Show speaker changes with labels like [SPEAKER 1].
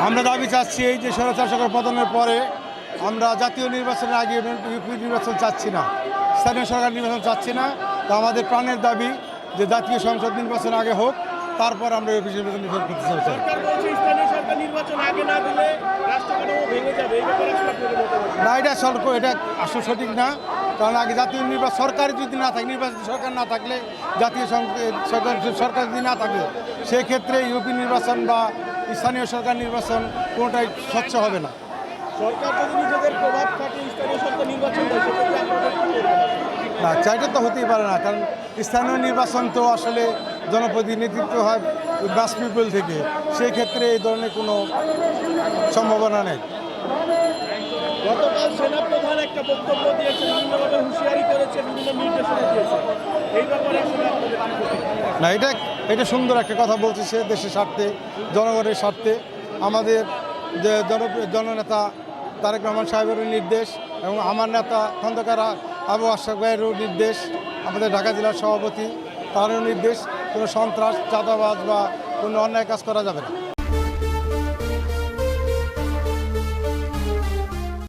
[SPEAKER 1] আমরা দাবি চাচ্ছি এই যে স্বৈরাচার সরকার পতনের পরে আমরা জাতীয় নির্বাচনের আগে ইউপি নির্বাচন চাচ্ছি না, স্থানীয় সরকার নির্বাচন চাচ্ছি না। তো আমাদের প্রাণের দাবি যে জাতীয় সংসদ নির্বাচন আগে হোক, তারপর আমরা ইউপি নির্বাচন করতে চাই। না, এটা আসলে সঠিক না। কারণ আগে জাতীয় নির্বাচন সরকার যদি না থাকে, নির্বাচিত সরকার না থাকলে, জাতীয় সরকার যদি না থাকে, সেক্ষেত্রে ইউপি নির্বাচন বা স্থানীয় সরকার নির্বাচন কোনোটাই স্বচ্ছ হবে না।
[SPEAKER 2] সরকার যদি নিজেদের প্রভাব থাকে স্থানীয় সরকার নির্বাচন
[SPEAKER 1] না, চাইটা তো হতেই পারে না। কারণ স্থানীয় নির্বাচন তো আসলে জনপ্রতিনিধিত্ব হয় বাস পিপল থেকে, সেই ক্ষেত্রে এই ধরনের কোনো সম্ভাবনা নেই।
[SPEAKER 2] গতকাল সেনাপ্রধান একটা বক্তব্য দিয়েছে, বিভিন্নভাবে হুঁশিয়ারি করেছে, বিভিন্ন নির্দেশনা দিয়েছে। এই ব্যাপারে আসলে
[SPEAKER 1] না, এটা সুন্দর একটা কথা বলছে সে, দেশের স্বার্থে, জনগণের স্বার্থে। আমাদের যে জননেতা তারেক রহমান সাহেবেরও নির্দেশ এবং আমার নেতা খন্দকার আবু আশরাফ ভাইয়েরও নির্দেশ, আমাদের ঢাকা জেলার সভাপতি তারও নির্দেশ, কোনো সন্ত্রাস, চাঁদাবাজ বা কোনো অন্যায় কাজ করা যাবে না।